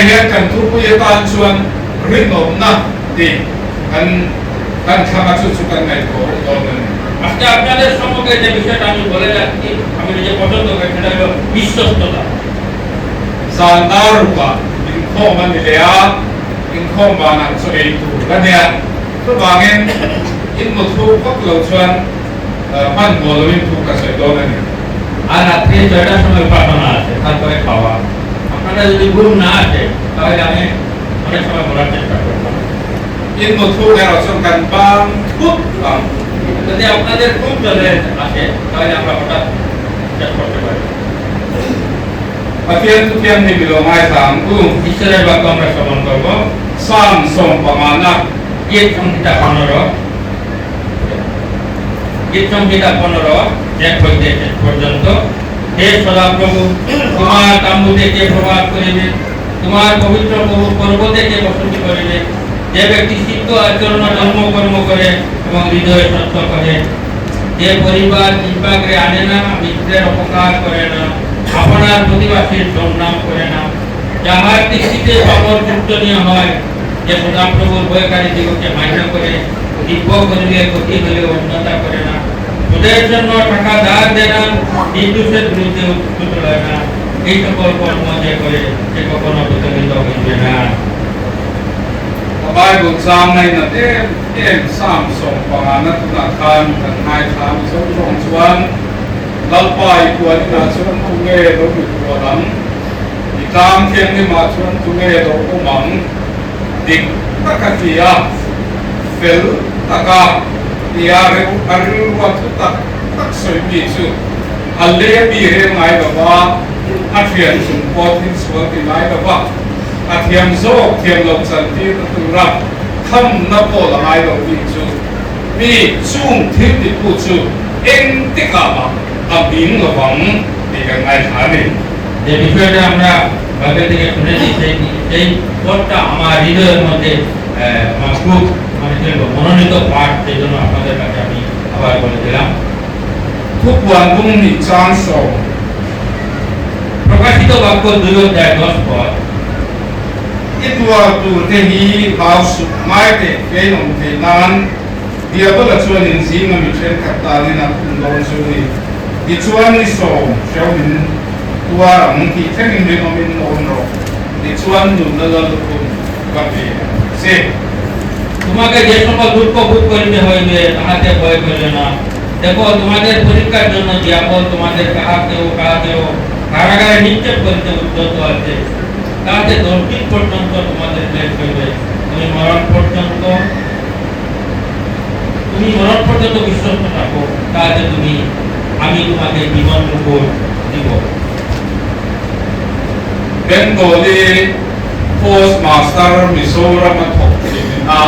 hian kan thu pui tan chuan rin nom na ti kan thama chu kan ngai ko don আজকে আপনাদের সম্মুখে যে বিষয়টা আমি বলে যাচ্ছি আমি যে পছন্দ করি সেটা হলো বিশ্বস্ততা sandaruka in khoma ni lea in khoma na so ei tu la ne to bangin in mo thu kok lo chuan pan mo lo in thu ka sai don ni আর রাত্রে 6টার সময় প্রার্থনা আছে তারপরে খাওয়া আপনারা যদি ঘুম না আসে তাহলে আমি অনেক সময় বলার চেষ্টা করব in mo thu ne ro chuan kan bang thup bang যদি আপনাদের ঘুম চলে আসে তাহলে আমরা হঠাৎ শেষ করতে পারি Pathian tu tiang ni bilo ngai sang ku ঈশ্বরের বাক্য আমরা শ্রবণ করব sam som pamana গীত সংহিতা 15 গীত সংহিতা 15 এক হইতে শেষ পর্যন্ত হে সদাপ্রভু তোমার তাম্বুতে কে প্রভাত করিবে তোমার পবিত্র পর্বতে কে বসতি করিবে যে ব্যক্তি সিদ্ধ আচরণ ধর্মকর্ম করে এবং হৃদয় সত্য করে যে পরিবার জিহ্বাগ্রে আনে না মিত্রের অপকার করে না আপনার প্রতিবাসীর দুর্নাম করে না যাহার দৃষ্টিতে পাপর কীর্তনীয় হয় যে সদাপ্রভুর ভয়কারী দিগকে মান্য করে দিব্য করিলে ক্ষতি হলে অন্যতা করে না ওদের জন্য টাকা ধার দেয় না নির্দোষের বিরুদ্ধে উৎসুক হয় না এই সকল কর্ম যে করে সে কখনো প্রতিনিধিত হইবে না Bible sang nei na em sam som pamana tu na khan kan ngai tham so rong chuan lalpai kuan na chuan tu nge do mi tu lam di kam thiang ni ma chuan tu nge do ko mang dik takatia fel taka dia re aru wa tu tak soi mi chu alle bi he ngai da ba athian sum po tin suan ti ngai da ba athiam zo thiam lo chan ti tu ra kham na po la ngai lo bi chu mi chung thim ti pu chu eng ti ka ba a bing lo bang ti ka ngai tha ni যে বিষয়টা আমরা Bible থেকে শুনেছি সেই পথটা আমার হৃদয়ের মধ্যে আমার খুব মানে মনোনীত পাঠ সেই জন্য আপনাদের কাছে আমি আবার বলে দিলাম thuk wan bung ni chan so প্রকাশিত বাক্য 2 অধ্যায় 10 পদ itwa tu te hi bao su mai te ke nom te nan dia ba la chuan in zi ma mi chen khat ta ni na kun don su ni di chuan ni so shau min tua ram ki theng in nom in on ro di chuan nu na la lu kun ka pe se তোমাকে যে সকল দুঃখ ভোগ করিতে হইবে তাহাতে ভয় করিও না দেখো তোমাদের পরীক্ষার জন্য দিয়াবল তোমাদের কাহাকেও কারাগারে নিক্ষেপ করিতে উদ্যত আছে তাহাতে 10 দিন পর্যন্ত তোমাদের ক্লেশ হইবে তুমি মরণ পর্যন্ত বিশ্বস্ত থাকো তাহাতে আমি তোমাকে জীবন মুকুট দিব Bengali postmaster Mizoram thok na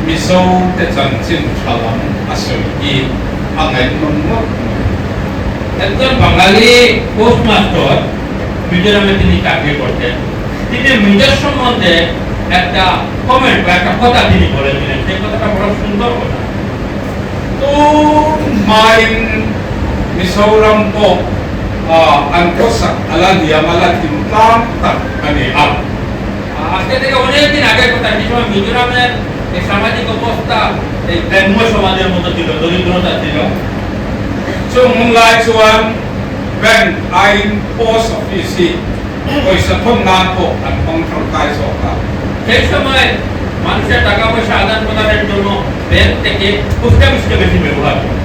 Mizo te chan chin thalam asoi ki angai non mo একজন বাঙালি পোস্টমাস্টার মিজোরামে তিনি চাকরি করতেন তিনি মিজোর সম্বন্ধে একটা কমেন্ট বা একটা কথা তিনি বলেছিলেন সেই কথাটা বড় সুন্দর কথা to main Mizoram po an ko sak ala dia mala tim tam tak ani a আজকে থেকে অনেকদিন আগের কথা যে সময় মিজোরামের এই সামাজিক অবস্থা এই গ্রাম্য সমাজের মতো ছিল দরিদ্রতা ছিল chung lai chuan ben ain post office oi sa thon nan po an pong thong kai so ka সেই সময় মানুষের টাকা পয়সা আদান প্রদানের জন্য ব্যাংক থেকে পোস্ট অফিসকে বেশি ব্যবহার করত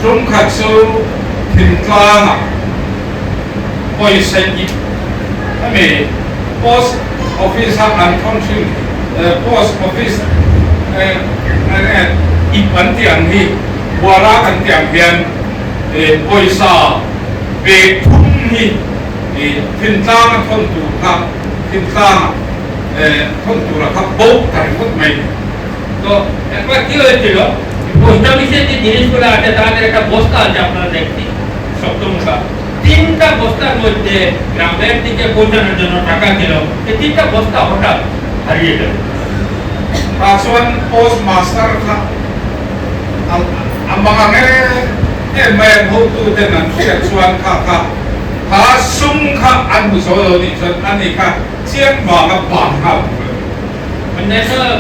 chung khat su thim tlang oi sa ki ame post office an thong thing post office ipan tiang hi wara kan tiang hian poisa be thum hi thin tlang thon tu kha thin tlang thon tu ra kha bo kai phut mai তো একবার কি হয়েছিল post অফিসে যে জিনিসগুলো আছে তাদের একটা বস্তা আছে আপনারা দেখছি সপ্তমুখা 3টা বস্তার মধ্যে গ্রামের দিকে পৌঁছানোর জন্য টাকা ছিল এই 3টা বস্তা হঠাৎ হারিয়ে গেল Rasuan postmaster kha amanga nge me ho tu de nan sia chuan kha 他松卡安不所有的说，安你看肩膀的绑好。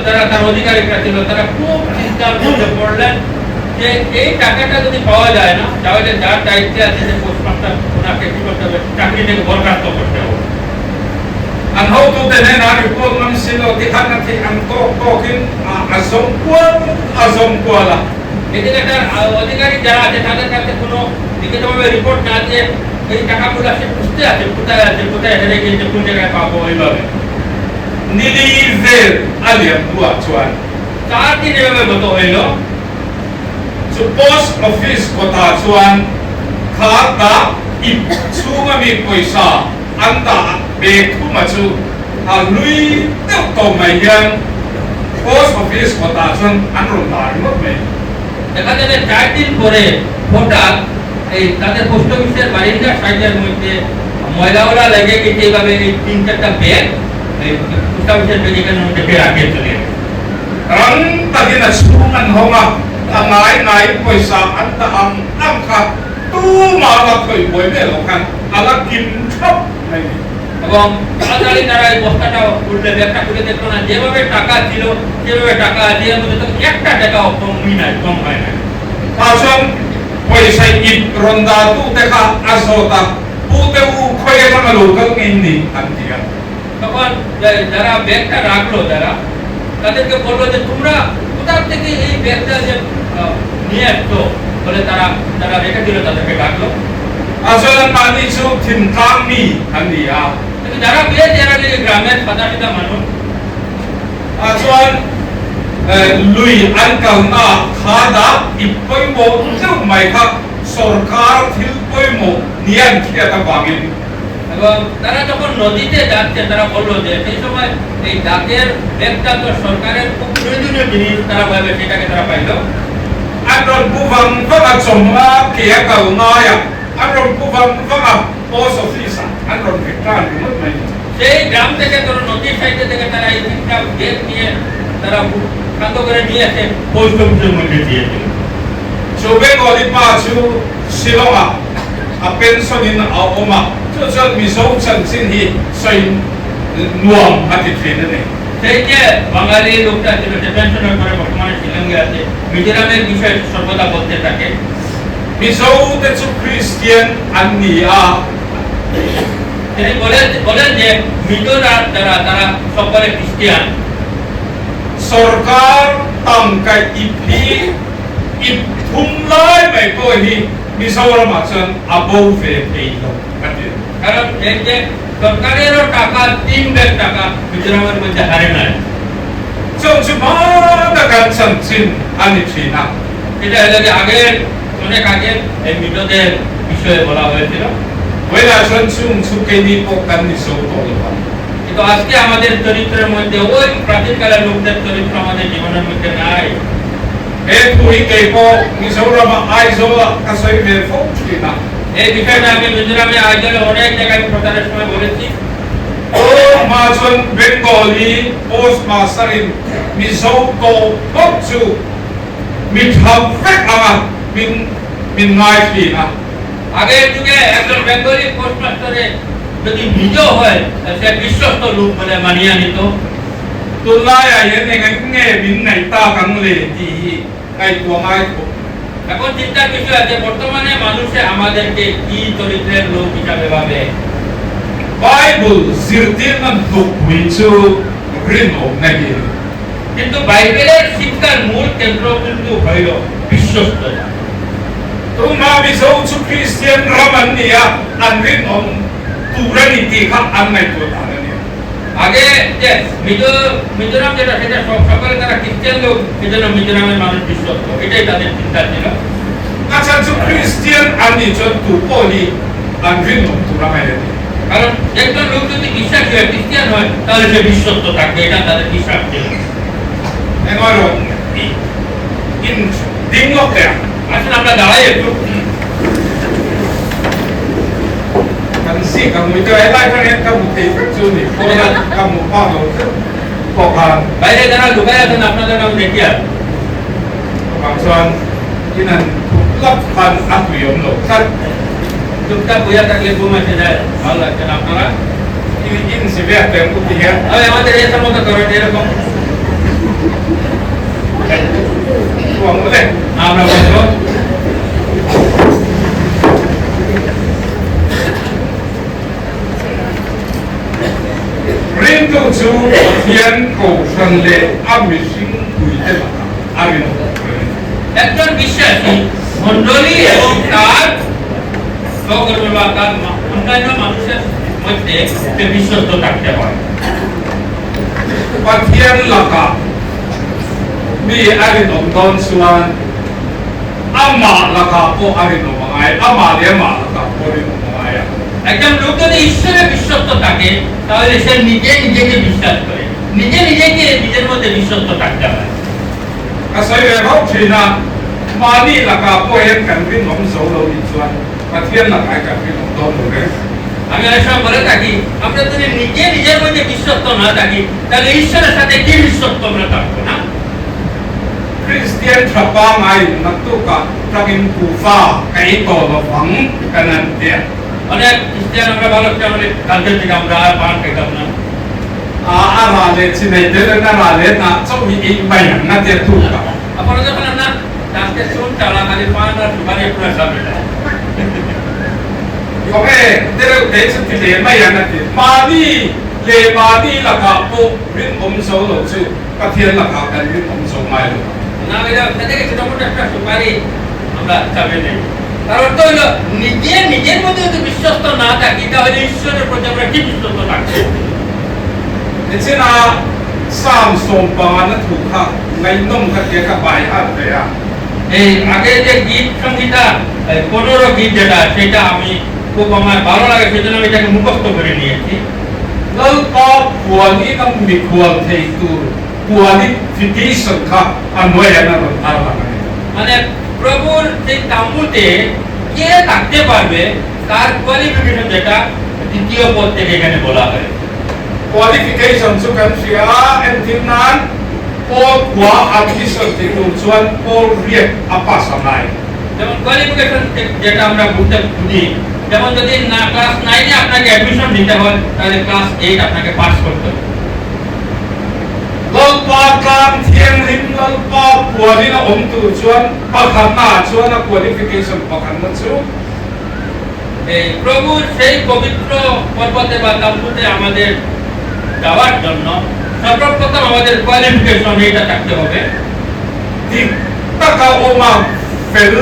যারা তার অধিকারীরা ছিল তারা খুব চিন্তার মধ্যে পড়লেন যে এই টাকাটা যদি পাওয়া যায় না তাহলে যার দায়িত্বে আছে যে পোস্টমাস্টার ওনাকে কি করতে হবে চাকরি থেকে বরখাস্ত করতে হবে An hậu tu tên này nói được quân năm xin rồi thì hắn là thì ăn to kinh azom quân là এদিকে তার অধিকারী যারা আছে তাদের কাছে কোনো লিখিতভাবে রিপোর্ট না দিয়ে এই টাকাগুলো সে খুঁজতে আছে কোথায় হেরে গিয়েছে কোন জায়গায় পাবো ওইভাবে Niliver aliam dua cuan. 4 দিন এভাবে গত হইল So post office kota cuan kata ipsunga mi poisa anta beku macu alui tuk to mayan post office kota cuan anron dari mot me. দেখা যাবে 4 দিন পরে হঠাৎ এই তাদের পোস্ট অফিসের বারিন্দার সাইডের মধ্যে ময়লাওয়ালা লেগে গেছে এইভাবে এই 3-4টা ব্যাগ এই পোস্ট অফিসের ব্যাগের মধ্যে রাখিয়ে চলে গেছে Rang tadi na sungan honga angai nai poisa anta amka tu mala koi boy me lokan ala kim chop nai. এবং তাড়াতাড়ি তারা এই বস্তাটা উল্টে ব্যাগটা খুলে দেখলো না যেভাবে টাকা ছিল সেভাবে টাকা আছে এর মধ্যে তো একটা টাকাও কম হয় না Pasang poisa ip ronda tu teka azota pute u koye na lokal ini antiga. তখন যারা ব্যাগটা রাখলো যারা তাদেরকে বললো যে তোমরা কোথা থেকে এই ব্যাগটা যে নিয়ে আসতো বলে তারা রেখে দিল তাদেরকে ডাকলো Asalan mani su tim kami andia. কিন্তু যারা পেয়েছে এরা গ্রামের সাদা মানুষ Asalan lui ankal na khada ipoi mo tu mai kha sarkar thil poi mo nian kia ta bangin. এবং তারা যখন নদীতে যাচ্ছে তারা বললো যে সেই সময় এই ডাকের ব্যাগটা তো সরকারের খুব প্রয়োজনীয় জিনিস তারা ভাবে সেটাকে তারা পাইলো Anron buvang vanga chomma kia kal na ya. Anron buvang vanga post office. Anron vikran mut mai. সেই গ্রাম থেকে তোর নদীর সাইডে থেকে তারা এই 3টা ব্যাগ নিয়ে তারা শান্ত করে নিয়ে এসে পোস্ট অফিসের মধ্যে দিয়েছিল Chobe goli pa chu silonga. A pensionin a oma. Chu chu mi so chan sin hi sai nuam ati thine ne. সেই যে বাঙালি লোকটা ছিল যে পেনশনের পরে বর্তমানে শিলংয়ে আছে মিজোরামের বিষয়ে সর্বদা বলতে থাকে Mi so te chu Christian ania. তিনি বলেন যে মিজোরা তারা সকলে খ্রিস্টান Sarkar tam kai ipi ip thumlai mai ko hi mi so ra ma chan above ve pe lo. Ati. কারণ এই যে সরকারেরও টাকা 3 লাখ টাকা মিজোরামের মধ্যে হারে নাই Chu chu ma da kan chan chin ani thina. এটা হলো যে অনেক আগে এই মিজোদের বিষয়ে বলা হয়েছিল Wela chan chung chu ke ni po kan ni so to lo. কিন্তু আজকে আমাদের চরিত্রের মধ্যে ওই প্রাচীনকালের লোকদের চরিত্র আমাদের জীবনের মধ্যে নাই E pui ke po mi so ra ma ai so ka sai ve fo thina. এই বিষয়টা আমি মিজোরামে আয়োজনে অনেক জায়গায় প্রচারের সময় বলেছি O ma chun Bengali post master in mi so to pok chu mi thap fek ama min ngai thina. আগের যুগে একজন বেঙ্গলি পোস্টমাস্টারে যদি নিজ হয় সে বিশ্বস্ত লোক বলে মানিয়ে নিত Tulai ya yen nge min nai ta kang le ti kai tua ngai ko. এখন চিন্তার বিষয় আছে বর্তমানে মানুষে আমাদেরকে কি চরিত্রের লোক হিসাবে ভাবে Bible zirtir na duk win chu rin of nagi. কিন্তু বাইবেলের শিক্ষার মূল কেন্দ্র কিন্তু হইল বিশ্বস্ততা Tu ma mi so chu Christian raman niya an rin on turani ti kha an nai tu ta ni. আগে যে মিজোরাম যেটা সেটা সকলে তারা খ্রিস্টান লোক সেজন্য মিজোরামের মানুষ বিশ্বস্ত এটাই তাদের চিন্তা ছিল Acha chu Christian an ni chu tu poli an rin on tu ramai ni. কারণ একজন লোক যদি বিশ্বাসী হয় খ্রিস্টান হয় তাহলে সে বিশ্বস্ত থাকবে এটা তাদের বিশ্বাস ছিল Engaro in ding lo ya. আসলে আমরা দাঁড়াই একটু Kan si kamu itu ai lai kan kamu te chu ni ko na kamu pa lo ko kan বাইরে যারা লুকায় আছেন আপনাদের নাম দেখি আর bang chuan inan lap kan atu yom lo kan চুপচাপ বইয়া থাকলে ঘুম এসে যায়, ভালো লাগছে না আপনারা? in severe tempo here. আমাদের এসব মতো করেন এরকম Tuang boleh. আমরা বলবো Rindu chu thiên cầu sân lệ ami sing kui te la. Ami no. একজন বিশ্বাসী মন্ডলী এবং তার সহকর্মী বা তার অন্যান্য মানুষের মধ্যে সে বিশ্বস্ত থাকতে হয়। Pathian laka. Mi ari no don suan. Ama laka po ari no mangai. Ama le ma laka po ari no mangai. একজন লোক যদি ঈশ্বরে বিশ্বস্ত থাকে তাহলে সে নিজে নিজেকে বিশ্বাস করে, নিজে নিজেকে নিজের মধ্যে বিশ্বস্ত থাকতে হয়। Asai le hok china. Mani laka po yan kan rin nom so lo ni suan. Pathian laka kan rin nom don lo re. আমি অনেক সময় বলে থাকি, আমরা যদি নিজে নিজের মধ্যে বিশ্বস্ত না থাকি তাহলে ঈশ্বরের সাথে কি বিশ্বস্ত আমরা থাকবো না? Christian trapa ngai natu ka trakin kufa kai to lo phang kanan dia. অনেক খ্রিস্টান আমরা ভালো করে আমাদের কালচার থেকে আমরা আর পান খাইতাম না। Ra le chinai de na ra le na chau hi ei mai na dia tu ka. আপনারা যখন না আজকে শুন চালা খালি পান আর সুপারি পুরো সব এটা Oke, dia de chu ti le mai na ti. Mani le mani la ka po rin om so lo chu. Pathian la ka kan rin om so mai lo. না এটা থেকে ছোট মোটো একটা সুপারি আমরা চাবে নেই। কারণ তো হলো নিজে নিজের মধ্যে যদি বিশ্বস্ত না থাকি তাহলে ঈশ্বরের প্রতি আমরা কি বিশ্বস্ত থাকবো? Ni china sam som pa na thu kha ngai nom kha ke ka bai ha de ya. এই আগে যে গীত সংগীতা 15 গীত যেটা সেটা আমি খুব আমার ভালো লাগে, সেজন্য আমি এটাকে মুখস্থ করে নিয়েছি। Lal pa puani na mi kual thei tu. Qualification kha anoi na ro ar la ngai. মানে প্রভুর সেই তাম্বুতে কে থাকতে পারবে তার কোয়ালিফিকেশন যেটা দ্বিতীয় পদ থেকে এখানে বলা হয়। Qualification chu kan sia en tin nan Paul kwa admission ti tu chuan Paul riek apa samai. যেমন কোয়ালিফিকেশন যেটা আমরা বুঝি, যেমন যদি না ক্লাস 9 এ আপনাকে অ্যাডমিশন দিতে হয় তাহলে ক্লাস 8 আপনাকে পাস করতে হবে। Lal pa kan thiam rim lal pa puani na om tu chuan pakhan na chuan na qualification pakhan na chu. এই প্রভুর সেই পবিত্র পর্বতে বা তাম্বুতে আমাদের যাওয়ার জন্য সর্বপ্রথম আমাদের কোয়ালিফিকেশন এটা থাকতে হবে। Di taka oma fel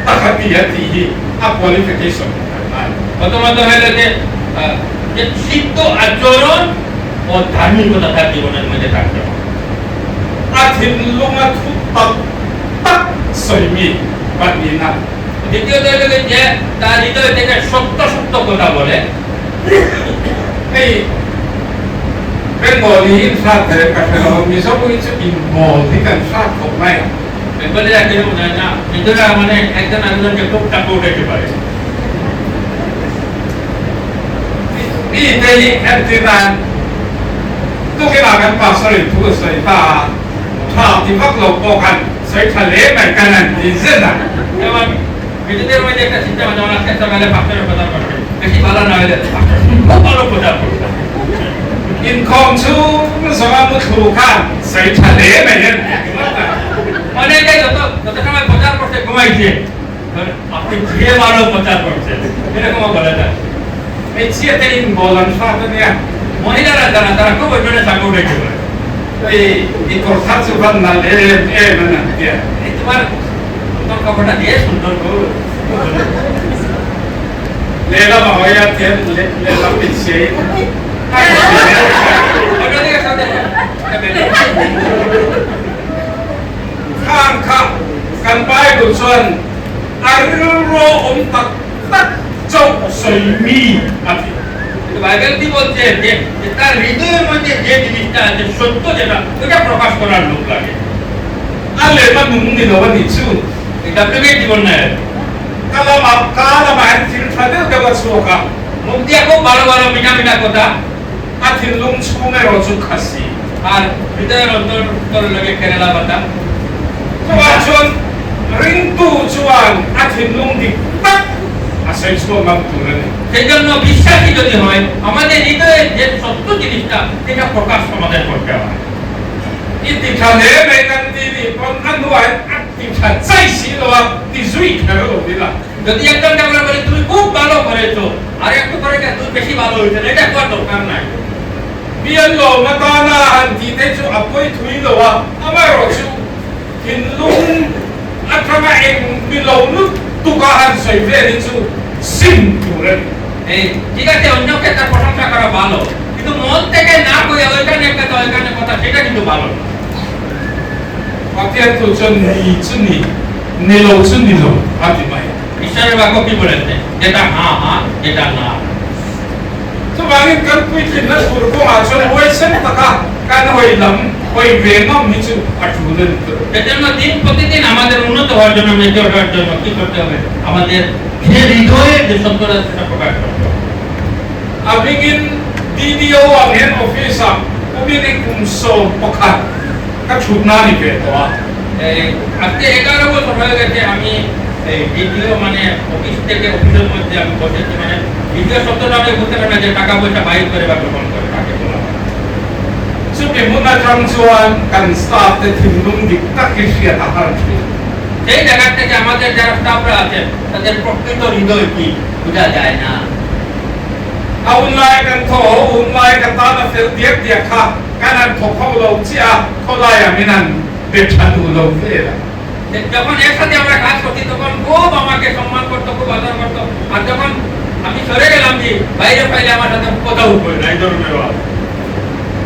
taka dia ti a qualification. প্রথমত হলো যে সিদ্ধ আচরণ ও ধার্মিকতা তার জীবনের মধ্যে থাকতে হবে। Athin lunga thu tak tak soi mi pat ni na. দ্বিতীয়ত হলো যে তার হৃদয় থেকে সত্য সত্য কথা বলে। Ei Bengali sa the ka thelo mi so ko chu in bol ti kan sa ko mai. বেঙ্গলিরা কিরকম জানে না, নিজেরা মানে একজন আরেকজনকে খুব টাকা উঠাইতে পারে। Ni dei en ti nan tu ke la kan pa so ri tu sai ta tha ti phak lo ko kan sai thale mai kanan ti zena. যেমন নিজেদের মধ্যে একটা চিন্তা যেমন আজকে সকালে পাঁচটার প্রচার করবে, বেশি ভালো না হলে খুব ভালো প্রচার করবে। In kong chu so ma mu thu kan sai thale mai yen. অনেকে যত সময় প্রচার করতে ঘুমাইছে, আপনি যে ভালো প্রচার করছেন এরকম বলে যায়। Ei chia te in bolan sa ta ne. মহিলারা যারা তারা খুব ওই জন্য সাঙ্গ উঠেছে বলে এই কথা সুবান না এ মানে দিয়া এই তোমার তোর কাপড়টা দিয়ে সুন্দর করো লেলা মাওয়া তেল লেলা পিছে ওটা দিকে সাথে খান খাกันไปกุศลอารุโรอมตักตักเจ้าสยมีআতি বাইবেল কি বলছে যে তার হৃদয়ের মধ্যে যে জিনিসটা আছে সত্য যেটা ওটা প্রকাশ করার লোক লাগে। আলে মা নুনি লো নি চু এটা প্রেমের জীবন নয়। কালা মা তিল ফাদে দেবা সুকা মুখ দিয়ে খুব ভালো ভালো মিঠা মিঠা কথা আতিল লুম ছুমে রজু খাসি আর হৃদয়ের অন্তর লাগে কেরালা পাতা তোমার চুন রিং তু চুয়ান আতিল লুম দি তাক আসাই ছো নাম তুলে সেই জন্য বিশ্বাসী যদি হয় আমাদের হৃদয়ে যে সত্য জিনিসটা সেটা প্রকাশ আমাদের করতে হয় ইতি খানে মেগান দিদি কোন আনওয়াই আতি খা চাইছি লোয়া দি জুই খালো দিলা যদি একজন আমরা বলি তুমি খুব ভালো করেছো আর একটু করে তুই বেশি ভালো হয়েছে এটা করার দরকার নাই বিয়ান লো মাতানা আন্তি তেজু আপই থুই লোয়া আমার রচু কিনলুং আত্রামা এং বিলৌলু তুকাহান সইভে নিচু সিম তুলে এই ঠিক আছে অন্যকে তার প্রশংসা করা ভালো কিন্তু মন থেকে না কই ওইখানে একটা ওইখানে কথা সেটা কিন্তু ভালো না আতিয়া তো জন নি চুনি নিলো চুনি লো আদি মাই ঈশ্বরের বাক্য কি বলেছে যেটা হ্যাঁ হ্যাঁ যেটা না তো বাকি কাল কুই কিনা পুরো আচল হইছে টাকা কান হইলাম ওই বেগম নিচু আটুলেন তো এজন্য দিন প্রতিদিন আমাদের উন্নত হওয়ার জন্য মেজর হওয়ার জন্য কি করতে হবে আমাদের যে হৃদয়ে যে সত্যটা সেটা প্রকাশ করতে হবে Abingin DDO angin office ubini kumso pokat kachuna ni keto আজকে 11 বছর হয়ে গেছে আমি এই ভিডিও মানে অফিস থেকে অফিসের মধ্যে আমি বসেছি মানে ভিডিও শব্দটা আমি বলতে পারি না যে টাকা পয়সা বাইর করে বা গ্রহণ করে তাকে বলা হয় Subi muna trangsuan kan staff te timlung dik takishia tahar সেই জায়গা থেকে আমাদের যারা স্টাফরা আছেন তাদের প্রকৃত হৃদয় কি বোঝা যায় না Aunlai kan tho unlai kan ta na fel diak diak kha kanan thokho lo chia kholai aminan bethanu lo vela যখন একসাথে আমরা কাজ করছি তখন খুব আমাকে সম্মান করতো খুব আদর করতো আর যখন আমি সরে গেলাম যে বাইরে পাইলে আমার সাথে কথা বলবে না এই ধরনের ভাব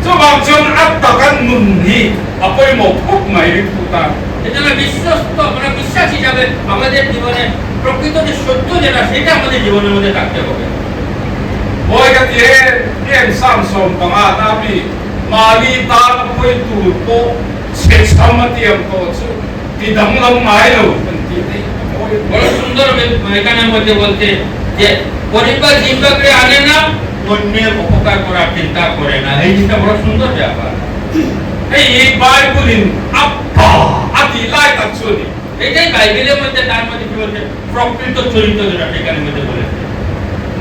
Subang jon at takan munhi apoy mo phuk mai puta এজন্য বিশ্বস্ত মানে বিশ্বাস হিসাবে আমাদের জীবনে প্রকৃত যে সত্য যেটা সেটা আমাদের জীবনের মধ্যে থাকতে হবে Boy ka tie em Samsung panga nabi mali ta apoy tu po se samatiam ko chu ti dam lam mai lo ti ti বড় সুন্দর এখানের মধ্যে বলতে যে পরিবার জিম্বাকে আনে না অন্যের উপকার করার চিন্তা করে না এই জিনিসটা বড় সুন্দর ব্যাপার এই বাইবেলিন আপা আদি লাই তা চুনি এটাই বাইবেলের মধ্যে তার মধ্যে কি বলছে প্রকৃত চরিত্র যেটা সেখানের মধ্যে বলেছে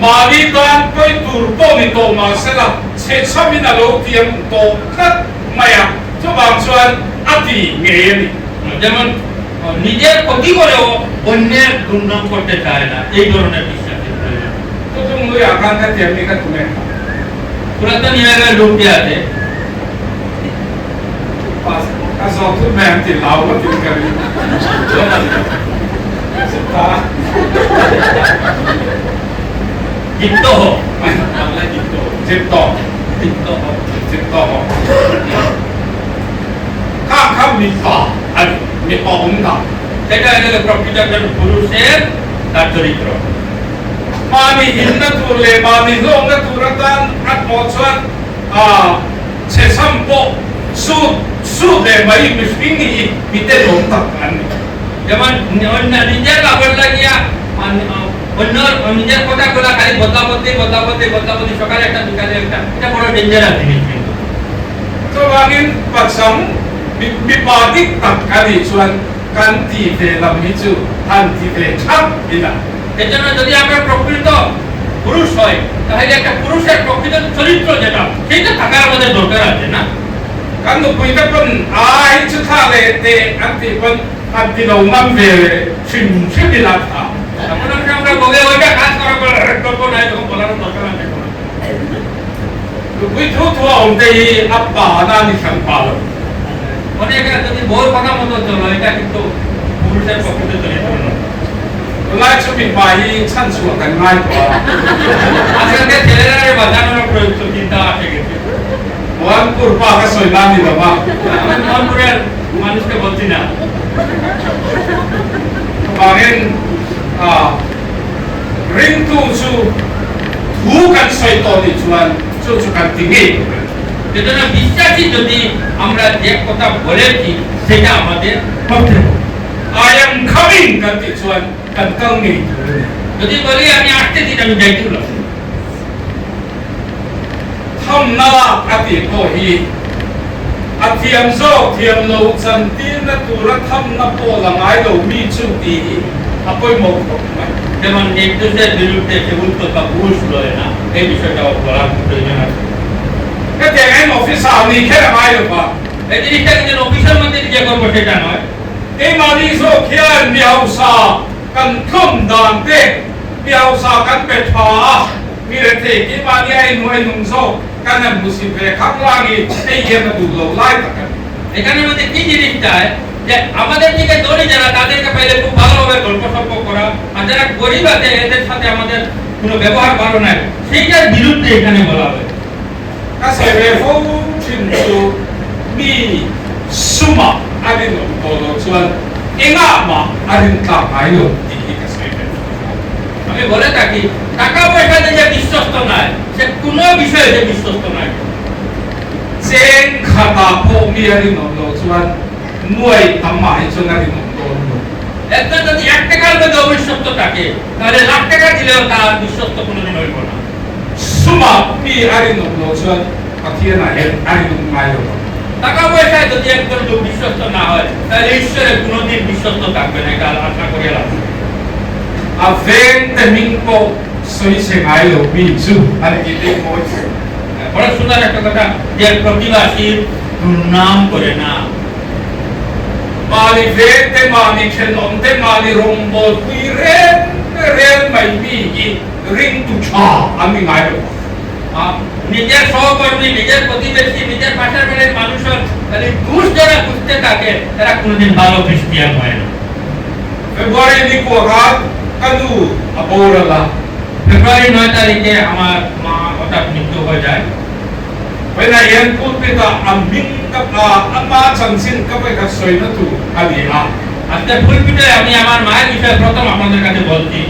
মালি তান কই তুরপো নি তো মাসেলা ছে ছামিনা লো তিয়াম তো কাত মায়া সুবাং চুয়ান আদি ngeyeni যেমন নিজের ক্ষতি করেও অন্যের দুর্নাম করতে চায় না এই ধরনের বিশ্বাসের প্রয়োজন তো তুমি আকান কা তেমনি কা তুমি পুরাতন নিয়মের লোকটি আছে পাস কাজও তো ম্যাম তি লাও কা তিন করি তা জিত্ত হো বাংলা জিত্ত জিত্ত জিত্ত হো জিত্ত কা কা নি পা আই নি পা উন্না সেটা হলো প্রকৃত একজন পুরুষের তার চরিত্র Mani hinna turle mani longa turatan at mochuan chesampo su de mai mishpingi pite long takan যেমন নিজের লাভের লাগিয়া অন্য নিজের কথাগুলা খালি বদলাবদি সকালে একটা বিকালে একটা এটা বড় ডেঞ্জারাস জিনিস কিন্তু so angin pagsam bipadik takani chuan kanti te lamichu anti te chap ina এর জন্য যদি আমরা প্রকৃত পুরুষ হয় তাহলে একটা পুরুষের প্রকৃত চরিত্র যেটা সেটা থাকার আমাদের দরকার আছে না kanu puita pun ai chu tha le te anti pun anti lo nam ve shim shimilata এমন আমরা বলে ওইটা কাজ করার করবো না এরকম বলার দরকার আছে Kui thu thu om te appa na ni sang pa lo অনেক যদি বউর কথা মতো চলো এটা কিন্তু পুরুষের প্রকৃত চরিত্র নয় Lai chu mi ba yi chan chu kan ngai ko আজকালকে ছেলেরা বাজানোর প্রয়োগ চিন্তা আসে গেছে wan pur pa ka soi na ni lo ma আমি মনপুরের মানুষকে বলছি না bangin ring tu chu thu kan soi to ni chuan chu kan tingi সেজন্য বিশ্বাসী যদি আমরা যে কথা বলেছি সেটা আমাদের করতে হবে I am coming kan ti chuan kan kang ni যদি বলি আমি আসতেছি আমি যাইতে না tham na ati ko hi athiam zo thiam lo chan ti na tu ra tham na po la ngai lo mi chu ti apoi mo ko mai যেমন নির্দোষের বিরুদ্ধে সে উত্তর বা ঘুষ লয় না, এই বিষয়টাও বলার প্রয়োজন আছে। cái tiền anh officer này cái là ai được mà এই জিনিসটা কিন্তু অফিসের মধ্যে যে করবো সেটা নয়। cái mà đi số kia miêu sa cần không đàn thế miêu sa cần bệt phá mi là thế cái mà đi ai nuôi nông số cần là một sự về khắc lang cái gì mà đủ lâu lại tất cả এখানে মধ্যে কি জিনিসটা যে আমাদের দিকে ধনী যারা তাদেরকে পাইলে খুব ভালোভাবে গল্প সল্প করা, আর যারা গরিব আছে এদের সাথে আমাদের কোনো ব্যবহার ভালো নাই, সেইটার বিরুদ্ধে এখানে বলা হয়। cái sự về phố chuyên chú mi suma anh đi nông đồ đồ chuan cái ngã mà anh đi làm cái đồ thì cái sự về আমি বলে থাকি টাকা পয়সাতে যে বিশ্বস্ত নয় সে কোনো বিষয়ে যে বিশ্বস্ত নয়। trên khata phố mi anh đi nông đồ chuan nuôi tầm mãi cho anh đi nông đồ একজন যদি 1 টাকার মধ্যে অবিশ্বস্ত থাকে তাহলে লাখ টাকা দিলেও তার বিশ্বস্ত কোনোদিন হইব না। suma mi anh đi nông đồ chuan cái thiên này anh đi nông mai đồ টাকা পয়সায় যদি একজন লোক বিশ্বস্ত না হয় তাহলে ঈশ্বরে কোনোদিন বিশ্বস্ত থাকবে না, এটা আশা করে লাভ নেই। à ven te minh po soi se ngai lo mi chu anh đi đi moi বড় সুন্দর একটা কথা যে প্রতিবাসীর দুর্নাম করে না। mali ven te mali khelom te mali rombo kui ren mai mi gi ring tu cha ami ngai lo নিজের সহকর্মী, নিজের প্রতিবেশী, নিজের পাশের বাড়ির মানুষের খালি ঘুষ যারা খুঁজতে থাকে তারা কোনোদিন ভালো খ্রিস্টিয়ান হয় না। february ni ko ga kanu abora la ফেব্রুয়ারি 9 তারিখে আমার মা হঠাৎ মৃত্যু হয়ে যায়। when I am put with a aming ka ama chansin ka pa ka soi na tu ali a আজকে ফুলপিটে আমি আমার মায়ের বিষয়ে প্রথম আপনাদের কাছে বলছি।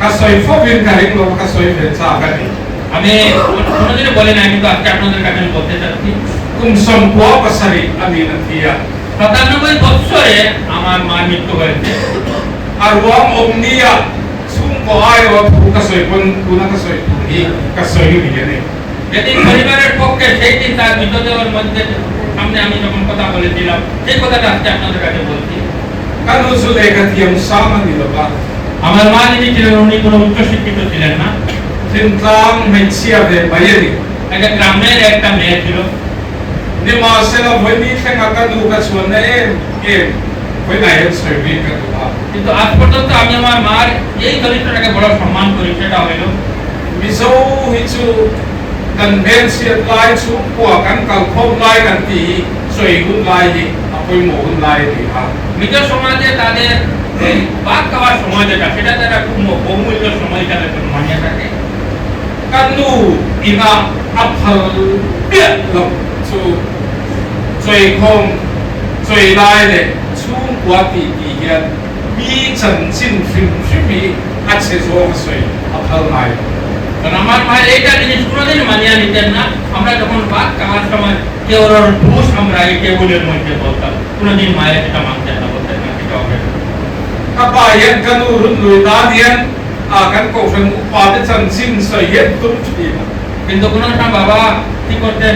ka soi fo bin ka ring lo ka soi ven cha ka ni আমি কোনোদিনও বলি না, কিন্তু আজকে আপনাদের কাছে আমি বলতে চাচ্ছি kum som po pasari ani na tia 97 বছরে আমার মা মৃত্যু হয়েছে। arwang omnia sum ko ay wa pu ka soi pon kuna ka soi tu ni ka soi ni ni যেদিন পরিবারের পক্ষে সেই দিন তার মৃতদেহের মধ্যে সামনে আমি যখন কথা বলেছিলাম সেই কথাটা আজকে আপনাদের কাছে বলছি। kanu su le ka tiam sama ni lo ba আমার মা যিনি ছিলেন উনি কোনো উচ্চশিক্ষিত ছিলেন না। tin tang mai chia de bayani একটা গ্রামের একটা মেয়ে ছিল। ni ma se la voi ni thenga ka du ka chuan na em voi na em soi vi ka du ba কিন্তু আজ পর্যন্ত আমি আমার মার এই চরিত্রটাকে বড় সম্মান করি, সেটা হলো mi zo hi chu kan men siat lai chu kwa kan kal khom lai kan ti soi hun lai ni apoi mo hun lai ni ha মৃত সমাজে তাদের এই ভাগ খাওয়ার সময় যেটা সেটা তারা খুব বহুমূল্য সময় হিসাবে মানিয়ে থাকে। kanu ina aphal bia lo chu choi khom choi lai le chung kwa ti ti hian mi chen chin phim phimi a che zo soi aphal lai কারণ আমার মায়ের এইটা জিনিস কোনোদিন মানিয়ে নিতেন না। আমরা যখন ভাগ খাওয়ার সময় কেউ ওর ঘুষ আমরা এই টেবিলের মধ্যে বলতাম, কোনোদিন মায়ের এটা মানতেন না, বলতেন না এটা হবে না। apa yan kanu run lui da dian a kan ko fen pa de chen chin soi yet tum chi na কিন্তু কোনো সময় বাবা কি করতেন,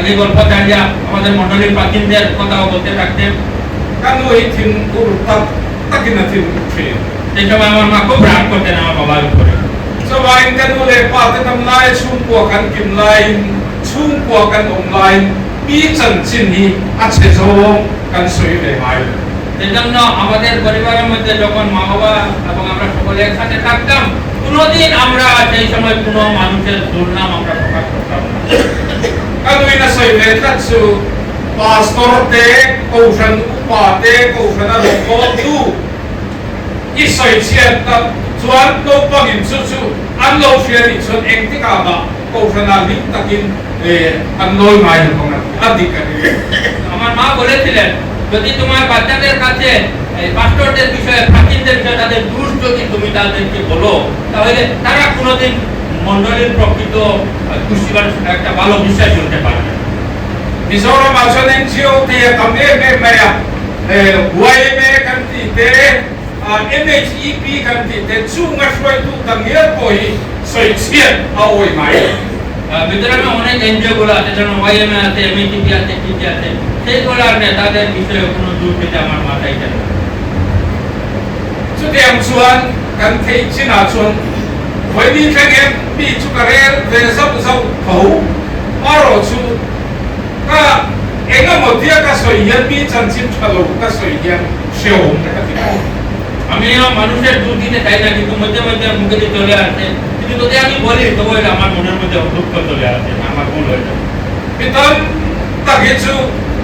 এই গল্প জানিয়া আমাদের মন্ডলীর প্রাচীনদের কথাও বলতে থাকতেন। kanu i thin ur tak takina thin chi সেই সময় আমার মা খুব রাগ করতেন আমার বাবার উপরে। so wain kanu le pa de tam lai chung ko kan kim lai chung ko kan om lai mi chen chin hi a che zo kan soi le mai সেই জন্য আমাদের পরিবারের মধ্যে যখন মা বাবা এবং আমরা সকলে একসাথে থাকতাম কোনোদিন আমরা সেই সময় কোনো মানুষের দুর্নাম আমরা প্রকাশ করতাম না। kanu ina soi le tat su pastor te ko san upa te ko san a ko tu i soi chiat ta chuan no pangin chu chu an lo fian ni chun eng ti ka ba ko san a lim takin an loi mai ko na adik ka ni আমার মা বলেছিলেন যদি তোমার বাচ্চাদের কাছে এই পাস্টরদের বিষয়ে প্রাচীনদের বিষয়ে তাদের দোষ যদি তুমি তাদেরকে বলো তাহলে তারা কোনোদিন মণ্ডলীর প্রকৃত খুশিবার একটা ভালো বিশ্বাস করতে পারবে না। Misora masonen chio te kame me maya wai me kan ti te NHEP kan ti te chunga shwai tu tangier poi soi chiat a oi mai ভিতরে অনেক এনজিও গুলো আছে, যেমন ওয়াইএমএ আছে, এমইটিপি আছে, টিপি আছে, সেইগুলোর নেতাদের বিষয়ে কোনো দূর পেতে আমার মাথায় যায় না। chu tiam chuan กันเทชินาชนวันนี้แค่เองมีชุกเรลเวซับซับเขาอารมณ์ชูก็เองก็หมดที่ก็สวยยันมีจันทร์ชิมทะลุก็สวยยันเชี่ยวนะครับที่นั่น আমি মানুষের দুঃখ দিতে চাই না, কিন্তু মধ্যে মধ্যে মুখে দিয়ে চলে আসে। কিন্তু যদি আমি বলি তবু এটা আমার মনের মধ্যে দুঃখ চলে আসে, আমার ভুল হয়ে যায়। Pitan tagichu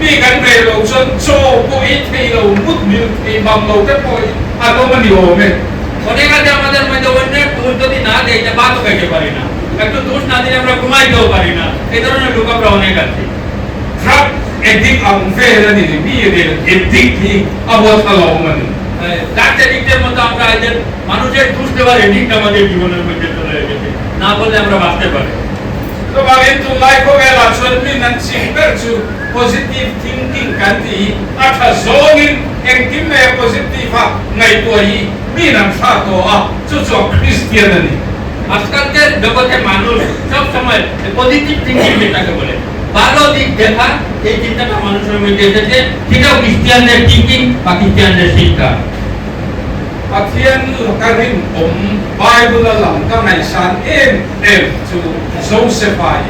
mi kan re lo chon cho ko I thei lo mut mil thei mam lo te poi alo mani o me অনেক আছে আমাদের মধ্যে অন্যের দোষ যদি না দেয় যে বাতও খাইতে পারি না, একটু দোষ না দিলে আমরা ঘুমাইতেও পারি না, এই ধরনের লোক আমরা অনেক আছে। trap edik ang ve la ni mi de edik ni abot alo mani doctor দিকটার মধ্যে আমরা এদের মানুষের দোষ দেওয়ার এদিকটা আমাদের জীবনের মধ্যে চলে গেছে, না বললে আমরা বাঁচতে পারি। so bagin tu lai ko ela chon mi nan sing per chu positive thinking kan ti atha zongin eng kim me positive ha ngai to hi mi nan sa to a chu chu christian ni আজকালকার জগতে মানুষ সব সময় positive thinking যেটাকে বলে, ভালো দিক দেখা, এই চিন্তাটা মানুষের মধ্যে এসেছে। সেটাও খ্রিস্টানদের থিঙ্কিং বা খ্রিস্টানদের শিক্ষা। Pathian karin Bible lang ka nai san to Joseph ay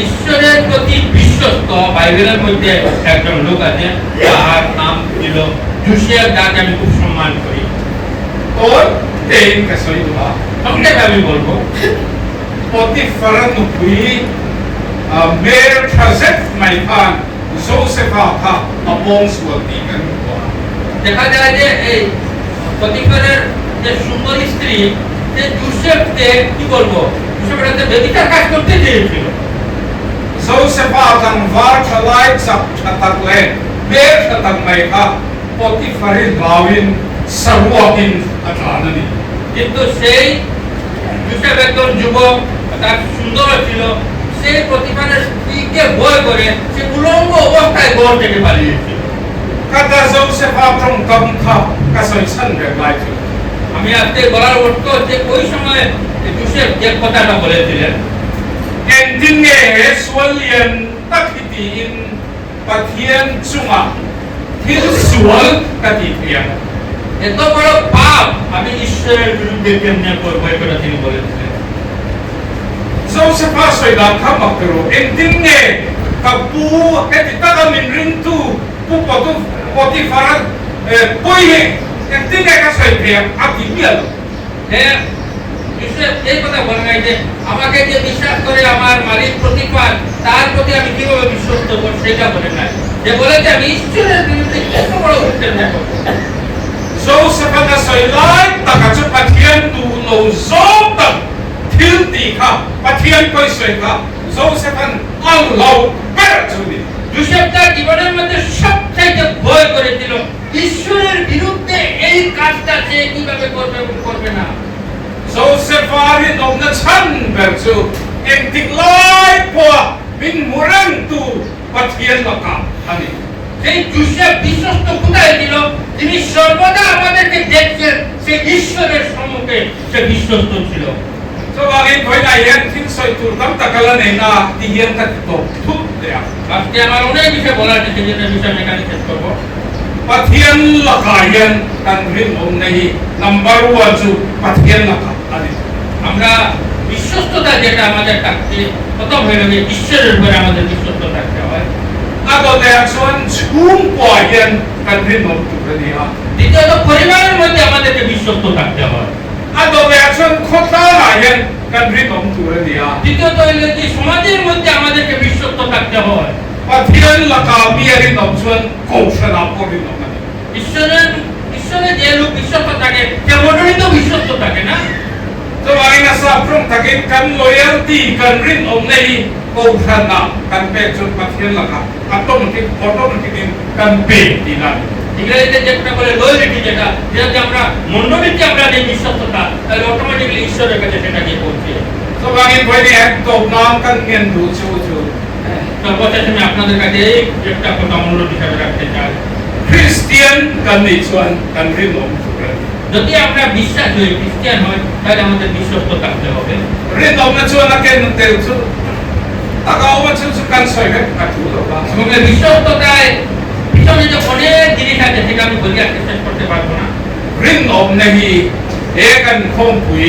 ঈশ্বরের প্রতি বিশ্বস্ত বাইবেলের মধ্যে একজন লোক আছে, তার নাম ছিল জোসেফ, যাকে আমি খুব সম্মান করি। or ten ka soy ba সংক্ষেপে আমি বলবো, Potiphar nukui mer Joseph mai pan Joseph ka among swati kan ko দেখা যায় যে এই পতিফারের যে সুন্দর স্ত্রী, সে জোসেফকে কি বলবো, জোসেফের সাথে ব্যভিচার কাজ করতে চেয়েছিল। Joseph ang var chalai sak chatak le mer chatak mai ka Potiphar lawin sarwakin atlanani কিন্তু সেই জোসেফ একজন যুবক, তার সুন্দর ছিল, সেই প্রতিফারের স্ত্রীকে ভয় করে সে উলঙ্গ অবস্থায় ঘর থেকে পালিয়েছিল। kata Joseph from kam ka kasoy san re lai chu আমি আজকে বলার অর্থ হচ্ছে ওই সময় জোসেফ যে কথাটা বলেছিলেন, ending ne swalian takiti in pathian chunga thil sual kati priya এত বড় পাপ আমি ঈশ্বরের বিরুদ্ধে কেমনে করব, এটা তিনি বলেছিলেন। Joseph asoy la kama pero ending ne kapu kati taka min rintu pu potu Potiphar poye ending ne kasoy priya ati mial হ্যাঁ, জোসেফ এই কথা বলে নাই যে আমাকে যে বিশ্বাস করে আমার মালিক প্রতিফার, তার প্রতি আমি কিভাবে বিশ্বস্ত করব, সেটা বলে নাই। যে বলেছে আমি ঈশ্বরের বিরুদ্ধে কত বড় উত্তেজনা করব। Joseph na soy lai takachu pathian tu lo zom tak thil ti kha pathian koi soy ka Joseph an al lo ber chuni Joseph তার জীবনের মধ্যে সবচাইতে ভয় করেছিল ঈশ্বরের বিরুদ্ধে এই কাজটা সে কিভাবে করবে এবং করবে না। Joseph ari dom na chan ber chu en tik lai po min murang tu pathian la ka ani সেই জোসেফ বিশ্বস্ত কোথায় ছিল, তিনি সর্বদা আমাদেরকে দেখছেন, সে ঈশ্বরের সম্মুখে সে বিশ্বস্ত ছিল। so bagin koi na yan thin soy tur tam takala ne na ti yan ta to thut de আজকে আমার অনেক বিষয় বলার আছে, যেটা বিষয় আমি এখানে শেষ করবো। pathian la ka yan kan rin om nahi number 1 chu pathian la ka ani আমরা বিশ্বস্ততা যেটা আমাদের থাকছে, প্রথম হয়ে গেছে ঈশ্বরের উপরে আমাদের বিশ্বস্ত থাকতে হয়। ado de action chum po yan kan rin om tu ni ha দ্বিতীয়ত পরিবারের মধ্যে আমাদেরকে বিশ্বস্ত থাকতে হয়। ado de action khota na yan kan rin om tu ni ha তৃতীয়ত হলো যে সমাজের মধ্যে আমাদেরকে বিশ্বস্ত থাকতে হয়। pathian la ka mi rin om chuan ko shana po rin om ani ঈশ্বরের যে লোক বিশ্বস্ত থাকে, সে মন্ডলী তো বিশ্বস্ত থাকে না। so bagin na sa from takin kan loyalty kan rin om nahi ko shana kan pe chun pathian la ka automatic kan pe dinan ইংরেজিতে যেটা বলে লয়ালিটি, যেটা যেটা আমরা মন্ডলীতে আমরা যে বিশ্বস্ততা, তাহলে অটোমেটিক্যালি ঈশ্বরের কাছে সেটা গিয়ে পৌঁছে। so bagin pwede ek to nam kan ngen du chu সর্বশেষে আমি আপনাদের কাছে এই একটা কথা অনুরোধ হিসাবে রাখতে চাই, Christian kan ni chuan kan rin om tu যদি আমরা বিশ্বাস হই, খ্রিস্টান হই, তাহলে আমাদের বিশ্বস্ত থাকতে হবে। rin om na chuan na ken tel chu taka o chu kan soi ke ka tu lo ba এবং এই বিশ্বস্ততায় পিছনে যে অনেক জিনিস আছে, সেটা আমি বলি আজকে শেষ করতে পারবো না। rin om nahi กันคงผุย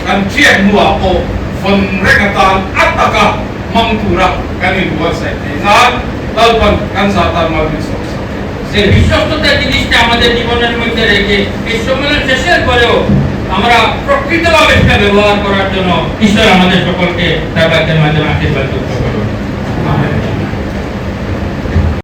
กันเชียนหัวโอฝนเร่งตานอัตตะกะมังตุระกันในหัวใส่งานแล้วกันสาตามาวิสุทธิ์ সেই বিশ্বস্ততার জিনিসটা আমাদের জীবনের মধ্যে রেখে এই সম্মেলন শেষের পরেও আমরা প্রকৃতভাবে সেটা ব্যবহার করার জন্য ঈশ্বর আমাদের সকলকে তার বাক্যের মাধ্যমে আশীর্বাদ করুন। আমেন।